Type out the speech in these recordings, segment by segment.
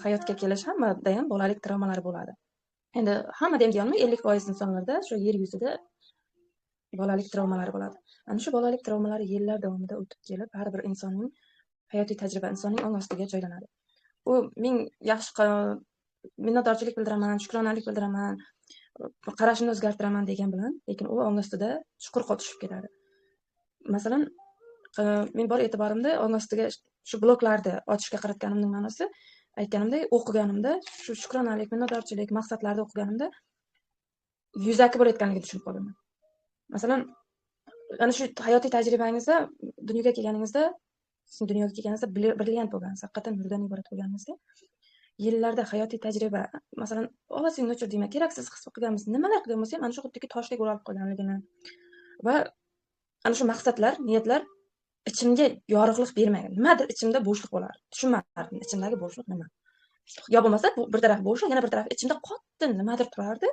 hayotga kelish hammada ham bolalik travmalari bo'ladi. Endi hammada ham deyolmay 50% insonlarda shu yer yuzida bolalik travmalari bo'ladi. Ana shu bolalik travmalari yillar davomida o'tib kelib, har bir insonning hayotiy tajriba insonning ong ostiga joylanadi. U men yaxshi minnatdorchilik bildiraman, shukronalik bildiraman, qarashimni o'zgartiraman degan bilan, lekin u ong ostida chuqur qotishib ketadi. Masalan, men bor e'tiborimda ong ostiga shu bloklarni ochishga qaratganimning ma'nosi, aytganimdek, o'qiganimda shu shukronalik, minnatdorchilik maqsadlarni o'qiganimda yuzaki bo'layotganligini tushunib qolaman. Masalan, ana shu hayotiy tajribangizda dunyoga kelganingizda brilliant bo'lgansiz, haqiqatan nurdan iborat bo'lganingizda, yillarda hayotiy tajriba, masalan, ovozingni o'chir deyman, keraksiz his qilganmiz, nimalar qilgan bo'lsa ham ana shu xuddiki toshdek o'ralib qolganligini va ana shu maqsadlar, niyatlar ichimga yorug'lik bermagan. Nimadir ichimda bo'shliq bo'lardi. Tushunmadim, ichimdagi bo'shliq nima. Yo bo'lmasa bir taraf bo'shliq, yana bir taraf ichimda qotdi nimadir turardi.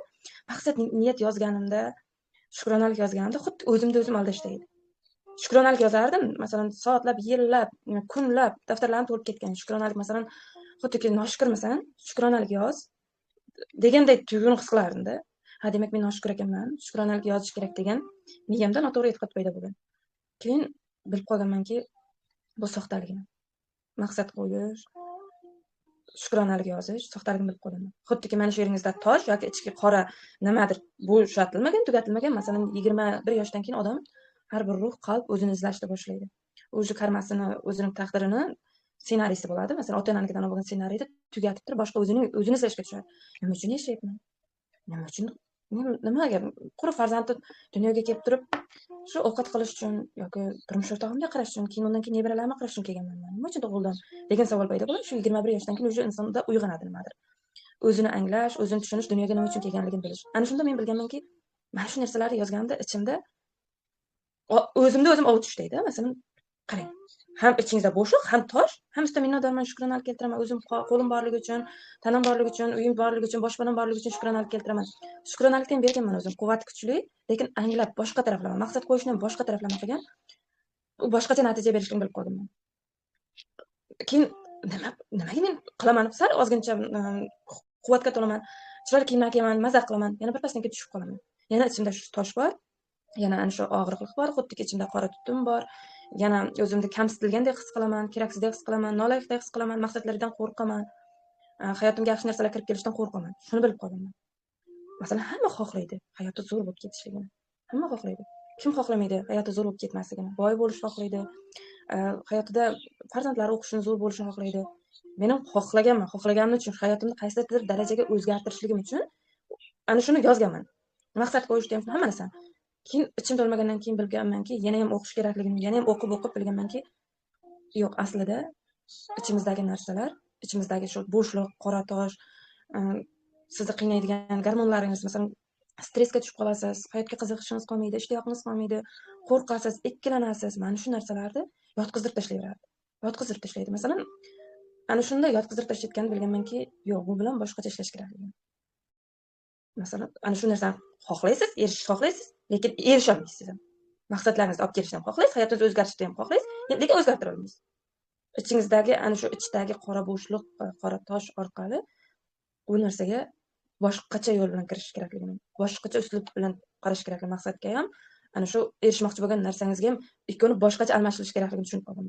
Maqsad, niyat yozganimda, shukronalik yozganimda xuddi o'zimni o'zim aldashday edi. Shukronalik yozardim, masalan, soatlab, yillab, kunlab daftarlarim to'lib ketgan. Shukronalik, masalan, xuddiki noshukrmisan, shukronalik yoz deganday tuyg'uni his qilardim-da. Ha, demak men noshukur ekanman, shukronalik yozish kerak degan miyamda noto'g'ri e'tiqod paydo bo'lgan. Keyin bilib qolganmanki, bu soxtaligini. Maqsad qo'yish, shukronalik yozish soxtaligini bilib qolaman. Xuddiki mana shu yeringizda tosh yoki ichki qora nimadir bo'shatilmagan, tugatilmagan. Masalan, 21 yoshdan keyin odam har bir ruh, qalb o'zini izlashni boshlaydi. O'zi karmasini, o'zining taqdirini ssenariysi bo'ladi. Masalan, ota-onanikidan olgan ssenariyni tugatib turib, boshqa o'zini izlashga tushadi. Nima uchun yashayapman? Nima uchun? Nimaga quruq farzandni dunyoga kelib turib, shu ovqat qilish uchun yoki turmush o'rtog'imga qarash uchun, keyin undan keyin nevaralarimga qarash uchun kelganman. Nima uchun tug'ildim degan savol paydo bo'ladi. Shu 21 yoshdan keyin o'sha insonda uyg'onadi nimadir. O'zini anglash, o'zini tushunish, dunyoga nima uchun kelganligini bilish. Ana shunda men bilganmanki, mana shu narsalarni yozganimda ichimda o'zimni o'zim ovutishdi-da. Masalan, qarang, ham ichingizda bo'shliq, ham tosh, ham ustidan minnatdorman, shukronalik keltiraman, o'zim qo'lim borligi uchun, tanam borligi uchun, uyim borligi uchun, boshpanam borligi uchun shukronalik keltiraman. Shukronalikdan berganman o'zim, quvvati kuchli, lekin anglab boshqa taraflama, maqsad qo'yishni ham boshqa taraflama qilgan. U boshqacha natija berishini bilib qoldim. Keyin nimaga men qilaman? Sal ozgincha quvvatga to'laman, chiroyli kiyimlar kiyaman, maza qilaman, yana birpasdan keyin tushib qolaman. Yana ichimda shu tosh bor, yana ana shu og'riqlik bor, xuddiki ichimda qora tutun bor. Yana o'zimni kamsitilgandek his qilaman, keraksizdek his qilaman, noloyiqdek his qilaman, maqsadlardan qo'rqaman, hayotimga yaxshi narsalar kirib kelishidan qo'rqaman. Shuni bilib qoldim. Masalan, hamma xohlaydi hayoti zo'r bo'lib ketishligini. Hamma xohlaydi. Kim xohlamaydi hayoti zo'r bo'lib ketmasligini? Boy bo'lishni xohlaydi. Hayotida farzandlari o'qishini zo'r bo'lishini xohlaydi. Mening xohlaganim uchun hayotimni qaysidir darajaga o'zgartirishligim uchun ana shuni yozganman. Maqsad qo'yishda ham hamma narsa. Keyin ichim to'lmagandan keyin bilganmanki, yana ham o'qish kerakligini, yana ham o'qib bilganmanki, yo'q, aslida ichimizdagi narsalar, ichimizdagi shu bo'shliq, qora tosh, sizni qiynaydigan gormonlaringiz, masalan, stressga tushib qolasiz, hayotga qiziqishingiz qolmaydi, ishtiyoqingiz qolmaydi, qo'rqasiz, ikkilanasiz. Mana shu narsalarni yotqizdirib tashlayveradi. Yotqizdirib tashlaydi. Masalan, ana shunda yotqizdirib tashlayotganini bilganmanki, yo'q, bu bilan boshqacha ishlash kerakligini. Masalan, ana shu narsani xohlaysiz, erishishni xohlaysiz, lekin erisha olmaysiz ham. Maqsadlaringizni olib kelishni ham xohlaysiz, hayotingizni o'zgartirishni ham xohlaysiz, lekin o'zgartira olmaysiz. Ichingizdagi ana shu ichdagi qora bo'shliq, qora tosh orqali u narsaga boshqacha yo'l bilan kirish kerakligini, boshqacha uslub bilan qarash kerakligini, maqsadga ham, ana shu erishmoqchi bo'lgan narsangizga ham ikkoni boshqacha almashilish kerakligini tushunib qoldim.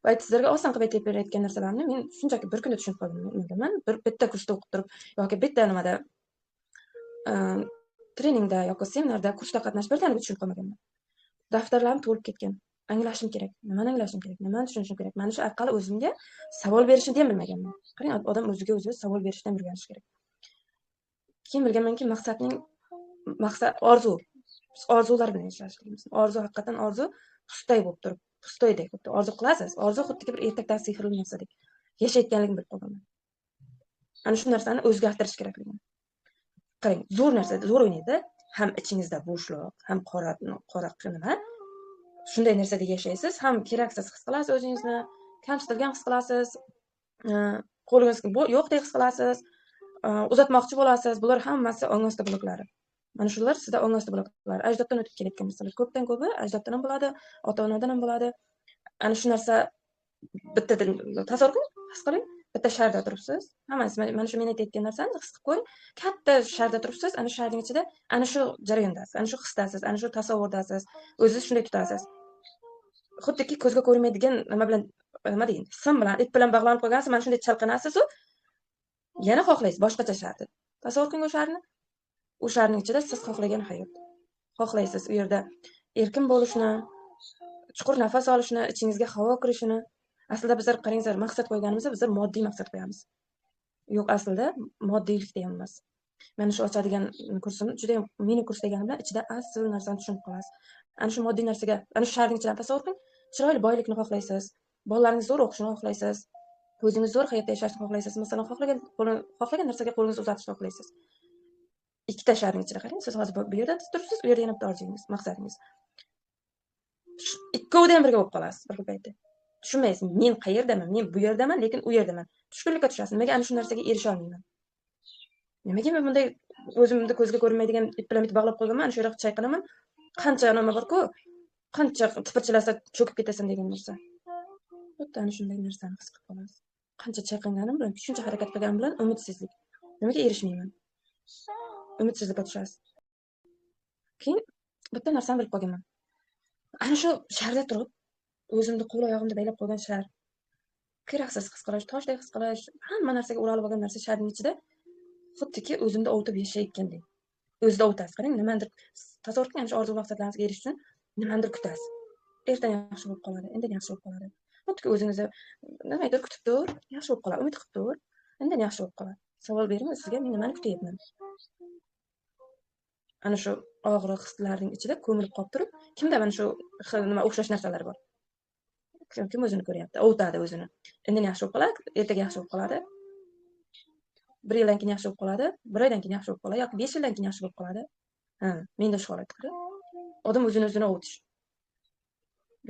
Va sizlarga oson qilib aytib berayotgan narsalarni men shunchaki bir kunda tushunib qoldim. Men bitta kursda o'qib turib yoki bitta nimada treningda yoki seminarda, kursda qatnashib birdaniga tushunib qolmaganman. Daftarlarim to'lib ketgan. Anglashim kerak. Nimani anglashim kerak? Nimani tushunishim kerak? Mana shu orqali o'zimga savol berishni ham bilmaganman. Qarang, odam o'ziga o'zi savol berishni ham o'rganish kerak. Keyin bilganmanki, maqsad orzular bilan yashashligimiz. Orzu haqiqatan orzu pustay bo'lib turib, pustoydek xuddi orzu qilasiz. Orzu xuddiki bir ertakdan sehrli narsadek yashayotganligini bilib qolganman. Ana shu narsani o'zgartirish kerakligini. Qarang, zo'r narsa, zo'r o'ynaydi. Ham ichingizda bo'shliq, ham qora nima. Shunday narsada yashaysiz, ham keraksiz his qilasiz o'zingizni, kamsitilgan his qilasiz, qo'lingizga yo'qdek his qilasiz, uzatmoqchi bo'lasiz. Bular hammasi ong osti bloklari. Mana shular sizda ong osti bloklari. Ajdoddan o'tib kelayotgan narsalar. Ko'pdan ko'pi ajdoddan ham bo'ladi, ota-onadan ham bo'ladi. Ana shu narsa bittadan tasavvur qiling, his qiling. bitta sharda turibsiz. Hammasi mana shu men aytayotgan narsani his qilib ko'ring. Katta sharda turibsiz, ana shu sharning ichida ana shu jarayondasiz, ana shu hisdasiz, ana shu tasavvurdasiz. O'zingizni shunday tutasiz. Xuddiki ko'zga ko'rinmaydigan nima bilan, nima deyin, sim bilan, ip bilan bog'lanib qo'ygansiz, mana shunday chalqanasiz-u, yana xohlaysiz boshqacha sharni. Tasavvur qiling o'sha sharni. U sharning ichida siz xohlagan hayot. Xohlaysiz u yerda erkin bo'lishni, chuqur nafas olishni, ichingizga havo kirishini. Aslida bizlar qarangizlar, maqsad qo'yganimizda bizlar moddiy maqsad qo'yamiz. Yo'q, aslida moddiylik ham emas. Mana shu ochadigan kursim juda ham mini kurs deganim bilan ichida asl narsani tushunib qolasiz. Ana shu moddiy narsaga, ana shu sharning ichidan tasavvur qiling, chiroyli boylikni xohlaysiz, bolalaringiz zo'r o'qishini xohlaysiz, o'zingiz zo'r hayotda yashashni xohlaysiz, masalan, xohlagan narsaga qo'lingizni uzatishni xohlaysiz. Ikkita sharning ichida qarang, siz hozir bu yerda turibsiz, u yerda yana bitta orzungiz, maqsadingiz. Ikkovida ham birga bo'lib qolasiz bir paytda. Tushunmaysiz, men qayerdaman, men bu yerdaman, lekin u yerdaman. Tushkunlikka tushasiz. Nimaga ana shu narsaga erisha olmayman? Nimaga men bunday o'zimni ko'zga ko'rinmaydigan ip bilan bog'lab qo'yganman, ana shu yerda chayqanaman. Qancha nima bor-ku, qancha tipirchilasa cho'kib ketasan degan narsa. Xuddi ana shunday narsani his qilib qolasiz. Qancha chayqanganim bilan, shuncha harakat qilganim bilan umidsizlik. Nimaga erishmayman? Umidsizlikka tushasiz. Keyin bitta narsani bilib qolganman. Ana shu sharda turib, o'zimni qo'l oyog'imda baylab qo'ygan shar, keraksiz his qilish, toshdek his qilish, hamma narsaga o'ralib olgan narsa sharning ichida xuddiki o'zimda ovutib yashayotgandek. O'zida ovutasiz. Qarang, nimadir tasavvur qiling, ana shu orzu maqsadlaringizga erishish uchun nimadir kutasiz. Ertaga yaxshi bo'lib qoladi, indin yaxshi bo'lib qoladi. Xuddiki o'zingizni nimadir kutib tur, yaxshi bo'lib qoladi, umid qilib tur, indin yaxshi bo'lib qoladi. Savol bering, sizga men nimani kutyapman? Ana shu og'riq hislarning ichida ko'milib qolib turib, kimda mana shu nima o'xshash narsalar bor? Kim o'zini ko'ryapti, ovutadi o'zini. Indin yaxshi bo'lib qoladi, ertaga yaxshi bo'lib qoladi. 1 yildan keyin yaxshi bo'lib qoladi, 1 oydan keyin yaxshi bo'lib qoladi yoki 5 yildan keyin yaxshi bo'lib qoladi. Menda shu holat qara. Odam o'zini ovutish.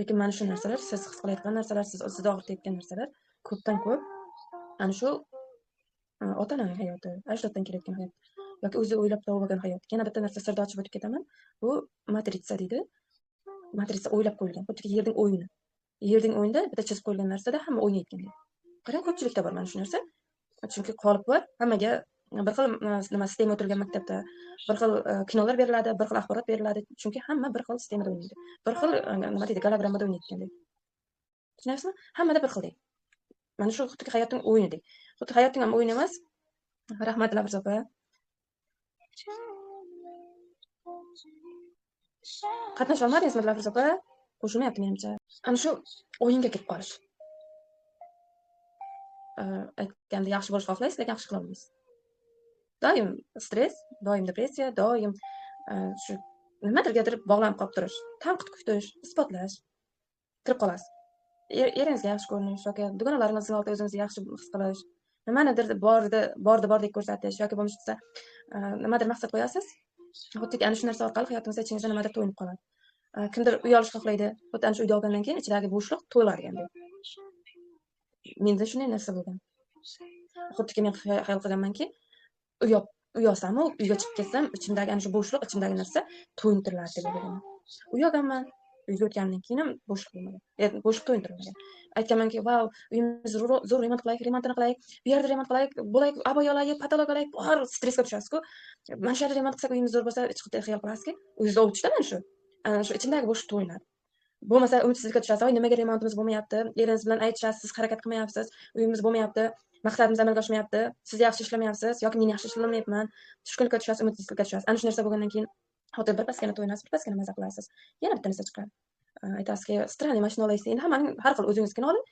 Lekin mana shu narsalar, siz his qilayotgan narsalar, siz o'zida og'ritayotgan narsalar ko'pdan ko'p ana shu ota-onaning hayoti, ajdoddan kelayotgan hayot yoki o'zi o'ylab topib olgan hayot. Yana bitta narsa sirni ochib o'tib ketaman. Bu matritsa deydi. Matritsa o'ylab qo'yilgan, xuddi yerning o'yini. Yerning o'yinida bitta chizib qo'yilgan narsada hamma o'ynayotgandek. Qarang, ko'pchilikda bor mana shu narsa. Chunki qolip bor, hammaga bir xil nima sistema o'tilgan maktabda, bir xil kinolar beriladi, bir xil axborot beriladi. Chunki hamma bir xil sistemada o'ynaydi. Bir xil nima deydi, gologrammada o'ynayotgandek. Tushunasizmi? Hammada bir xildek. Mana shu xuddi hayotning o'yinidek. Xuddi hayotning ham o'yini emas. Rahmat Lavruz opa. Qatnasha olmadingizmi Lavruz opa? Qo'shilmayapti menimcha. Ana shu o'yinga kirib qolish. Aytganda yaxshi bo'lish xohlaysiz, lekin yaxshi qila olmaysiz. Doim stress, doim depressiya, doim shu nimadirgadir bog'lanib qolib turish, tanqid kutish, isbotlash kirib qolasiz. Eringizga yaxshi ko'rinish yoki dugonalaringizning oldida o'zingizni yaxshi his qilish, nimanidir bordek ko'rsatish yoki bo'lmasa nimadir maqsad qo'yasiz. Xuddiki ana shu narsa orqali hayotingizda ichingizda nimadir to'yinib qoladi. Kimdir uy olishni xohlaydi, xuddi ana shu uyda olgandan keyin ichidagi bo'shliq to'ladigandek. Menda shunday narsa bo'lgan. Xuddiki men xayol qilganmanki, uy olsam-u, uyga chiqib ketsam, ichimdagi ana shu bo'shliq, ichimdagi narsa to'yintiriladi deb o'ylaganman. Uy olganman, uyga o'tgandan keyin ham bo'shliq bo'lmagan. Bo'shliq to'yintirilmagan. Aytganmanki, "Vau, uyimizni zo'r remont qilaylik, remontini qilaylik, bu yerda remont qilaylik, bo'laylik, aboy olaylik, patolog olaylik." Bor stressga tushasiz-ku. Mana shu yerda remont qilsak uyimiz zo'r bo'lsa, chiqib xayol qilasizki, uyingizni ovutishda mana shu. Ana shu ichimdagi bo'shliq to'yinadi. Bo'lmasa umidsizlikka tushasiz. "Voy, nimaga remontimiz bo'lmayapti? Eringiz bilan aytishasiz, siz harakat qilmayapsiz, uyimiz bo'lmayapti, maqsadimiz amalga oshmayapti, siz yaxshi ishlamayapsiz yoki men yaxshi ishlamayapman." Tushkunlikka tushasiz, umidsizlikka tushasiz. Ana shu narsa bo'lgandan keyin xotin birpasgina to'yinasiz, birpasgina maza qilasiz. Yana bitta narsa chiqadi. Aytasizki, "Strani mashina olaysiz." Endi hammaning har xil o'zingiznikini oling.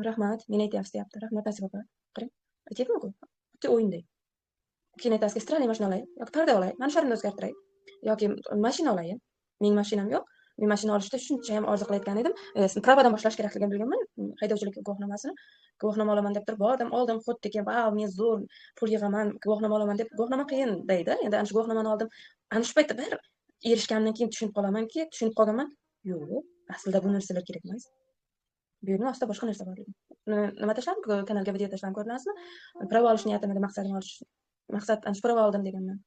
"Rahmat, meni aytyapsiz" deyapti. "Rahmat, Nasiba opa." Qarang, aytyapman-ku. Xuddi o'yindek. Keyin aytasizki, "Strani mashina olay yoki parda olay, mana sharimni o'zgartiray yoki mashina olay." Mening mashinam yo'q. Men mashina olishda shuncha ham orzu qilayotgan edim. Pravadan boshlash kerakligini bilganman. Haydovchilik guvohnoma olaman deb turib bordim, oldim, xuddiki, "Vau, men zo'r pul yig'aman, guvohnoma olaman" deb. Guvohnoma qiyin deydi. Endi ana shu guvohnomani oldim. Ana shu paytda bir erishgandan keyin tushunib qolganman, yo'q, aslida bu narsalar kerak emas. Bu yerning ostida boshqa narsa bor. Nima tashladim? Kanalga video tashladim, ko'rdingizmi? Prava olish niyatim edi, maqsad ana shu prava oldim deganman.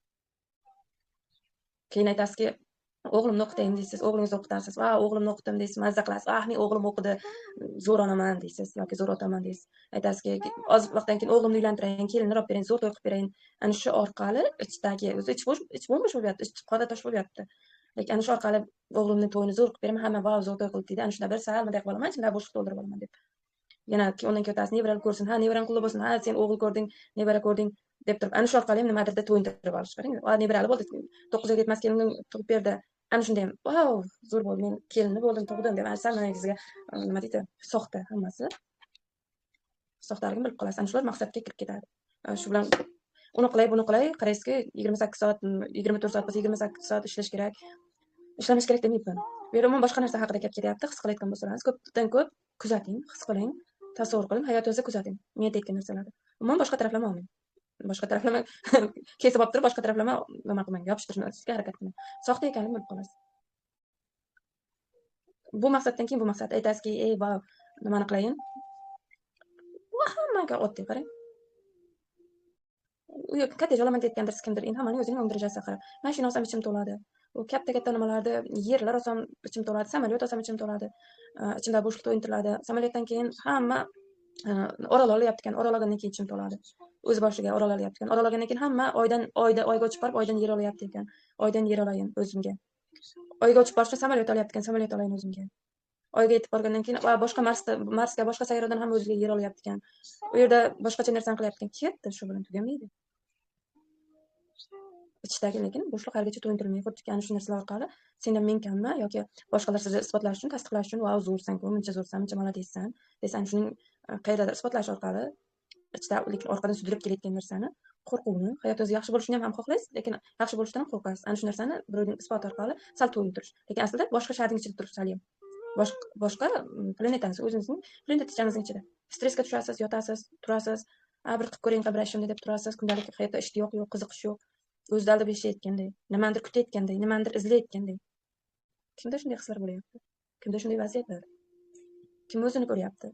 Keyin aytasizki, O'g'limni o'qitayin deysiz, o'g'lingizni o'qitasiz. Va o'g'limni o'qitim deysiz, mazza qilasiz. Men o'g'lim o'qidi, zo'r onaman deysiz yoki zo'r otaman deysiz. Aytasizki, oz vaqtdan keyin o'g'limni uylantirayin, kelinni olib bering, zo'r to'y qilib berayin. Ana shu orqali ichdagi o'zi ich bo'sh bo'lyapti, ich qoda tosh bo'lyapti. Lekin ana shu orqali o'g'limni to'yini zo'r qilib beraman, hamma va zo'r to'y qildi deydi. Ana shunda bir sal bunday qilib olaman, ichimda bo'shliq to'ldirib olaman deb. Yana undan keyin o'tasiz, nevaralar ko'rsin. Nevarang qulli bo'lsin. Sen o'g'il ko'rding, nevara ko'rding deb turib, ana shu orqali ham nimadirda to'yintirib olish. Qarang, nevarali bo'ldi, 9 oyga yetmas kelinim tug'ib berdi. Ana shunda ham, "Vau, zo'r bo'ldi, men kelinni bo'ldim, tug'dim" deb. Ana sal sizga nima deydi, soxta hammasi. Soxtaligini bilib qolasiz. Ana shular maqsadga kirib ketadi. Shu bilan uni qilay, buni qilay, qaraysizki 28 soat, 24 soat bo'lsa 28 soat ishlash kerak. Ishlamash kerak demayapman. Bu yerda umuman boshqa narsa haqida gap ketyapti. His qilayotgan bo'lsangiz, ko'pdan ko'p kuzating, his qiling, tasavvur qiling, hayotingizni kuzating. Men aytayotgan narsalarni. Umuman boshqa taraflama olmang. Boshqa taraflama kesib olib turib, boshqa taraflama nima qilmang, yopishtirishga harakat qiling. Soxta ekanligini bilib qolasiz. Bu maqsaddan keyin bu maqsad aytasizki, "Ey, vau, nimani qilayin?" Hammaga oddiy qarang. U yo'q, kottedj olaman deyotgandir kimdir. Endi hammaning o'zining ong darajasiga qarab. Mashina olsam ichim to'ladi. U katta nimalarda yerlar olsam ichim to'ladi, samolyot olsam ichim to'ladi. Ichimda bo'shliq to'yintiriladi. Samolyotdan keyin hamma orol olyapti ekan, orol olgandan keyin ichim to'ladi. O'z boshiga orol olyapti ekan. Orol olgandan keyin hamma oyga uchib borib, oydan yer olyapti ekan. Oydan yer olayin o'zimga. Oyga uchib borishda samolyot olyapti ekan, samolyot olayin o'zimga. Oyga yetib borgandan keyin boshqa Marsga, boshqa sayyoradan ham o'ziga yer olyapti ekan. U yerda boshqacha narsani qilyapti ekan. Ketdi, shu bilan tugamaydi. Ichdagi lekin bo'shliq haligacha to'yintirilmaydi. Xuddiki ana shu narsalar orqali sendan men kammi yoki boshqalar sizni isbotlash uchun, tasdiqlash uchun, "Vau, zo'rsan-ku, muncha zo'rsan, muncha molodessan" desan, shuning qayerdadir isbotlash orqali ichda lekin orqadan sudrab kelayotgan narsani, qo'rquvni, hayotingiz yaxshi bo'lishini ham xohlaysiz, lekin yaxshi bo'lishidan ham qo'rqasiz. Ana shu narsani birovning isboti orqali sal to'yintirish. Lekin aslida boshqa shaharning ichida turibsiz haliyam. Boshqa planetangiz, o'zingizning planetachamizning ichida. Stressga tushasiz, yotasiz, turasiz. Bir qilib ko'ring, qibrashimni deb turasiz. Kundalik hayotda ishtiyoq yo'q, qiziqish yo'q. O'zida aldab yashayotganday, nimanidir kutayotganday, nimanidir izlayotganday. Kimda shunday hislar bo'lyapti? Kimda shunday vaziyatlar? Kim o'zini ko'ryapti?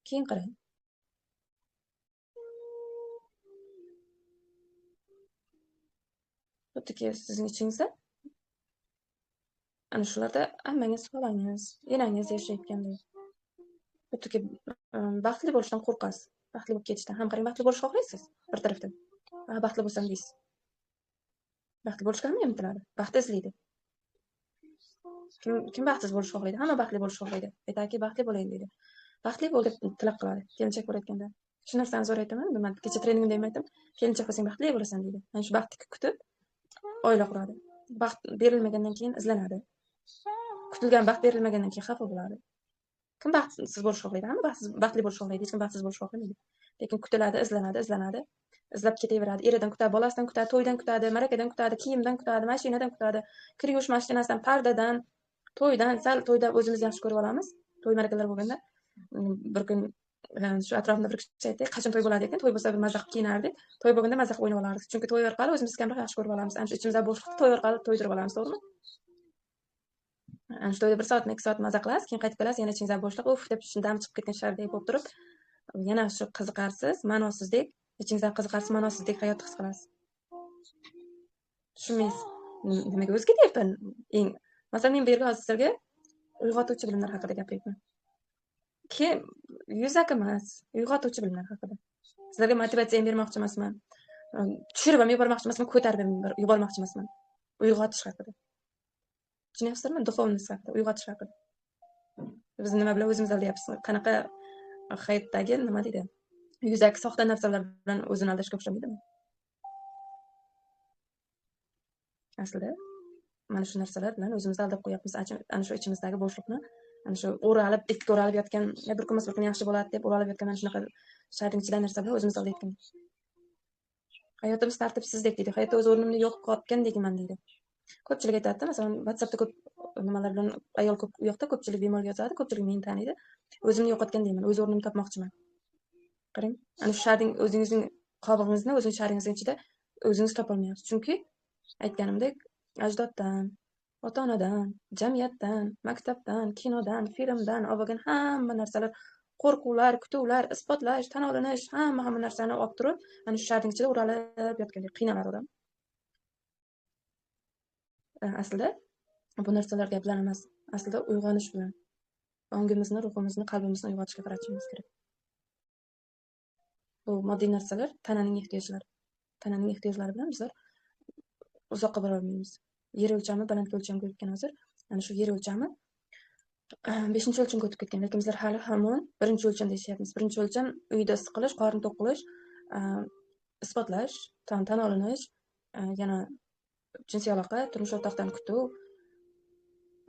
Keyin qarang. Xuddiki sizning ichingizda ana shularda ammangiz, xolangiz, enangiz yashayotganday. Xuddiki baxtli bo'lishdan qo'rqasiz. Baxtli bo'lib ketishdan. Ham qarang, baxtli bo'lishni xohlaysiz bir tarafdan. Baxtli bo'lsam deysiz. Baxtli bo'lishga hamma intiladi. Baxt izlaydi. Kim baxtsiz bo'lishni xohlaydi? Hamma baxtli bo'lishni xohlaydi. Aytadiki, baxtli bo'layin deydi. Baxtli bo'l deb tilab qiladi. Kelinchak ko'rayotganda. Shu narsani zo'r aytaman. Nima kecha treningda ham aytdim. Kelinchak bo'lsang baxtli bo'lasan deydi. Mana shu baxtni kutib oila quradi. Baxt berilmagandan keyin izlanadi. Kutilgan baxt berilmagandan keyin xafa bo'ladi. Kim baxtsiz bo'lishni xohlaydi? Hamma baxtli bo'lishni xohlaydi. Hech kim baxtsiz bo'lishni xohlamaydi. Lekin kutiladi, izlanadi. Izlab ketaveradi. Eridan kutadi, bolasidan kutadi, to'ydan kutadi, marakadan kutadi, kiyimdan kutadi, mashinadan kutadi, kir yuvish mashinasidan, pardadan, to'ydan. Sal to'yda o'zimiz yaxshi ko'rib olamiz. To'y marakalar bo'lganda bir kun shu atrofimda bir kishi aytdi, qachon to'y bo'ladi ekan? To'y bo'lsa bir maza qilib kiyinardik. To'y bo'lganda maza qilib o'ynab olardik. Chunki to'y orqali o'zimizni kamroq yaxshi ko'rib olamiz. Ana shu ichimizda bo'shliqni to'y orqali to'ydirib olamiz, to'g'rimi? Ana shu to'yda 1 soatmi, 2 soat maza qilasiz, keyin qaytib kelasiz, yana ichingizda bo'shliq, uf deb dam chiqib ketgan shardek bo'lib turib, yana shu qiziqarsiz, ma'nosizdek, ichingizdan qiziqarsiz, ma'nosizdek hayotni his qilasiz. Tushunmaysiz. Nimaga o'zi ketyapman? Masalan, men bu yerga hozir sizlarga uyg'otuvchi bilimlar haqida gapiryapman. Keyin yuzaki emas, uyg'otuvchi bilimlar haqida. Sizlarga motivatsiya bermoqchi emasman. Tushirib ham yubormoqchi emasman, ko'tarib ham yubormoqchi emasman. Uyg'otish haqida. Tushunyapsizlarmi? Duxovnost haqida, uyg'otish haqida. Biz nima bilan o'zimiz aldayapmiz? Qanaqa hayotdagi nima deydi? Yuzaki soxta narsalar bilan o'zini aldashga o'xshamaydimi? Aslida mana shu narsalar bilan o'zimizni aldab qo'yapmiz. Ana shu ichimizdagi bo'shliqni, ana shu o'ralib, itga o'ralib yotgan, bir kun bir kun yaxshi bo'ladi deb o'ralib yotgan mana shunaqa sharning ichida narsa bilan o'zimizni aldayotgan. Hayotimiz tartibsizdek deydi. Hayotda o'z o'rnimni yo'qotgandekman deydi. Ko'pchilik aytadi, masalan, WhatsAppda ko'p nimalar bilan ayol ko'p u yoqda ko'pchilik bemalol yozadi, ko'pchilik meni taniydi. O'zimni yo'qotgan deyman, o'z o'rnimni topmoqchiman. Qarang, ana shu sharning o'zingizning qobig'ingizni, o'zingizning sharingizning ichida o'zingiz topolmayapsiz. Chunki aytganimdek, ajdoddan, ota-onadan, jamiyatdan, maktabdan, kinodan, filmdan olgan hamma narsalar, qo'rquvlar, kutuvlar, isbotlash, tan olinish, hamma narsani olib turib, ana shu sharning ichida o'ralib yotgandek qiynalar odam. aslida bu narsalar gap bilan emas, aslida uyg'onish bilan ongimizni, ruhimizni, qalbimizni uyg'otishga qaratishimiz kerak. Bu moddiy narsalar tananing ehtiyojlari. Tananing ehtiyojlari bilan bizlar uzoqqa bora olmaymiz. Yer o'lchami balandga o'lchamga o'tgan hozir, ana shu yer o'lchami 5-o'lchamga o'tib ketgan, lekin bizlar hali hamon 1-o'lchamda yashayapmiz. 1-o'lcham uyda siqilish, qorin to'q qilish, isbotlash, tan olinish, yana jinsiy aloqa, turmush o'rtoqdan kutuv.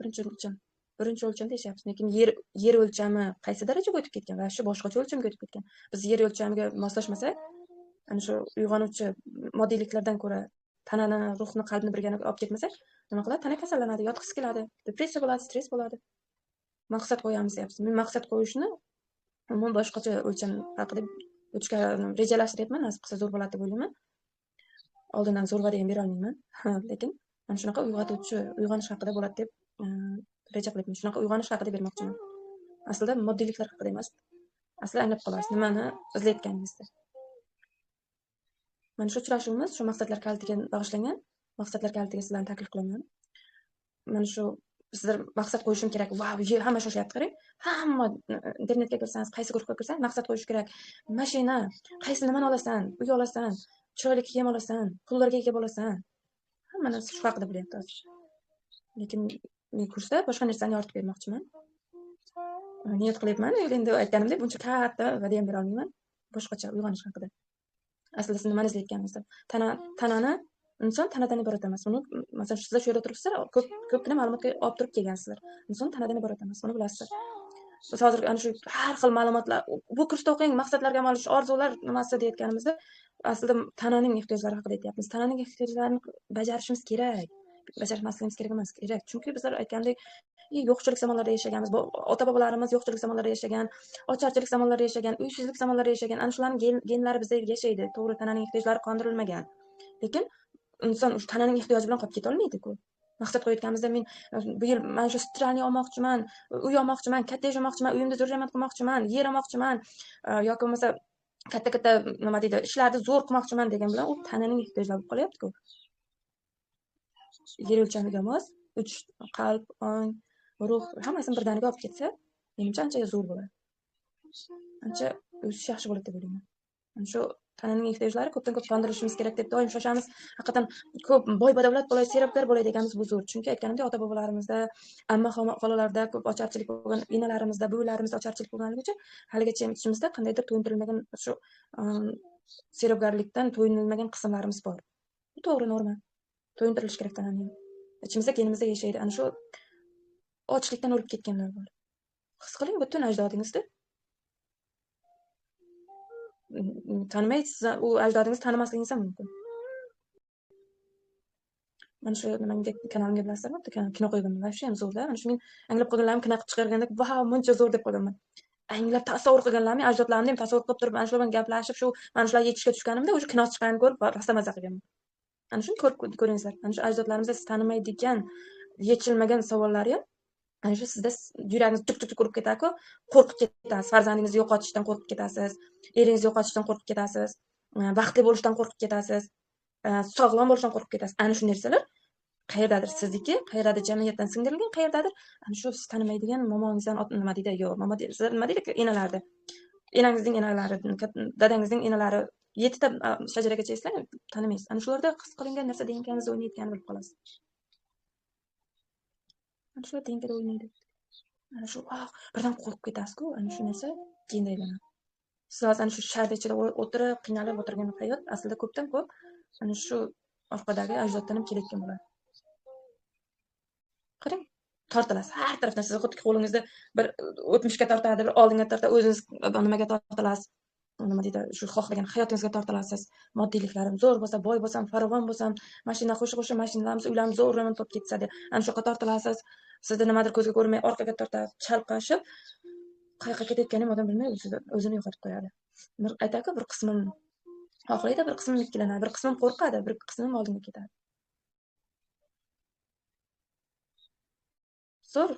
1-o'lcham. 1-o'lchamda yashayapmiz, lekin yer o'lchami qaysi darajaga o'tib ketgan va shu boshqacha o'lchamga o'tib ketgan. Biz yer o'lchamiga moslashmasak, ana shu uyg'onuvchi moddiyliklardan ko'ra tanani, ruhni, qalbni birga olib ketmasak, nima qiladi? Tana kasallanadi, yotqisi keladi, depressiya bo'ladi, stress bo'ladi. Maqsad qo'yamiz deyapsiz. Men maqsad qo'yishni umuman boshqacha o'lcham haqida o'tishga rejalashtiryapman. Nasib qilsa zo'r bo'ladi deb o'ylayman. Oldindan zo'r va'da ham bera olmayman. Lekin mana shunaqa uyg'otuvchi, uyg'onish haqida bo'ladi deb reja qilyapman. Shunaqa uyg'onish haqida bermoqchiman. Aslida moddiyliklar haqida emas. Aslida anglab qolasiz, nimani izlayotganingizni. Mana shu uchrashuvimiz shu maqsadlar kalitiga bag'ishlangan. Maqsadlar kalitiga sizlarni taklif qilaman. Mana shu sizlar maqsad qo'yishim kerak. Vau, hamma shoshyapti, qarang. Hamma internetga kirsangiz, qaysi guruhga kirsangiz maqsad qo'yish kerak. Mashina, qaysi nimani olasan, uy olasan, chiroyli kiyim olasan, pullarga ega bo'lasan. Hamma narsa shu haqida bo'lyapti hozir. Lekin men kursda boshqa narsani yoritib bermoqchiman. Niyat qilyapman, endi aytganimdek buncha katta va'da ham bera olmayman. Boshqacha uyg'onish haqida. Aslida siz nimani izlayotganingizni. Tanani inson tanadan iborat emas. Buni masalan sizlar shu yerda turibsizlar, ko'pgina ma'lumotga olib turib kelgansizlar. Inson tanadan iborat emas, buni bilasizlar. Biz hozir ana shu har xil ma'lumotlar, bu kursda o'qing, maqsadlarga amal qilish, orzular nimasi deyotganimizda, aslida tananing ehtiyojlari haqida aytyapmiz. Tananing ehtiyojlarini bajarishimiz kerak. Bajarmasligimiz kerak emas, kerak. Chunki bizlar aytgandek, yo'qchilik zamonlarida yashaganmiz. Ota-bobolarimiz yo'qchilik zamonlarida yashagan, ocharchilik zamonlarida yashagan, uysizlik zamonlarida yashagan. Ana shularning genlari bizda yashaydi. To'g'ri, tananing ehtiyojlari qondirilmagan. Lekin inson o'sha tananing ehtiyoji bilan qolib keta olmaydi-ku. Maqsad qo'yayotganimizda men bu yil mana shu strani olmoqchiman, uy olmoqchiman, kottej olmoqchiman, uyimni zo'r remont qilmoqchiman, yer olmoqchiman, yoki bo'lmasa katta nima deydi, ishlarni zo'r qilmoqchiman degan bilan u tananing ehtiyojlari bo'lib qolyapti-ku. Yer o'lchamiga mos, qalb, ong, ruh hammasini birdaniga olib ketsa, menimcha ancha zo'r bo'ladi. Ancha o'sish yaxshi bo'ladi deb o'ylayman. Mana shu tananing ehtiyojlari ko'pdan ko'p qondirishimiz kerak deb doim shoshamiz. Haqiqatan ko'p boy badavlat bo'lay, serabgar bo'lay deganimiz bu zo'r. Chunki aytganimdek, ota-bobolarimizda, amma xolalarda ko'p ocharchilik bo'lgan, enalarimizda, buvlarimizda ocharchilik bo'lganligi uchun haligacha ichimizda qandaydir to'yintirilmagan shu serabgarlikdan to'yinilmagan qismlarimiz bor. Bu to'g'ri, norma. To'yintirilish kerak tananing. Ichimizda, genimizda yashaydi. Ana shu ochlikdan o'lib ketganlar bor. His qiling, butun ajdodingizda tanimaysiz, u ajdodingizni tanimasligingiz ham mumkin. Mana shu nimanga kanalimga bilasizlarmi? Kino qo'yganman. Va shu ham zo'rda. Mana shu men anglab qolganlarim kino qilib chiqarganda, "Vau, buncha zo'r" deb qolganman. Anglab tasavvur qilganlarim, ajdodlarimni ham tasavvur qilib turib, mana shular bilan gaplashib, shu mana shular yetishga tushganimda o'sha kino chiqqanini ko'rib rosa maza qilganman. Ana shuni ko'ringizlar. Mana shu ajdodlarimizda siz tanimaydigan, yechilmagan savollari ham ana shu sizda yuragingiz tuk urib ketadi-ku, qo'rqib ketasiz. Farzandingizni yo'qotishdan qo'rqib ketasiz, eringizni yo'qotishdan qo'rqib ketasiz, baxtli bo'lishdan qo'rqib ketasiz, sog'lom bo'lishdan qo'rqib ketasiz. Ana shu narsalar qayerdadir sizniki, qayerdadir jamiyatdan singdirilgan, qayerdadir ana shu siz tanimaydigan momongizdan nima deydi, yo'q, momo nima deydi, enalardi. Enangizning enalari, dadangizning enalari 7 ta shajaragacha eslang, tanimaysiz. Ana shularda his qilingan narsa DNK'mizda o'ynayotganini bilib qolasiz. Ana shu DNK'da o'ynaydi. Ana shu birdan qo'rqib ketasiz-ku, ana shu narsa keyinda aylanadi. Siz hozir ana shu shahar ichida o'tirib, qiynalib o'tirgan hayot aslida ko'pdan ko'p ana shu orqadagi ajdoddan ham kelayotgan bo'ladi. Qarang, tortilasiz har tarafdan. Siz xuddi qo'lingizda bir o'tmishga tortadi, bir oldinga tortadi, o'zingiz nimaga tortilasiz. Nima deydi, shu xohlagan hayotingizga tortilasiz. Moddiyliklarim zo'r bo'lsa, boy bo'lsam, farovon bo'lsam, mashina qo'sha mashinalarimiz, uylarimiz zo'r remont bo'lib ketsa deb ana shu yoqqa tortilasiz. Sizni nimadir ko'zga ko'rmay orqaga tortadi, chalqashib, qayoqqa ketayotganini odam bilmay o'zini yo'qotib qo'yadi. Aytadi-ku, bir qismim xohlaydi, bir qismim ikkilanadi, bir qismim qo'rqadi, bir qismim oldinga ketadi. Zo'r.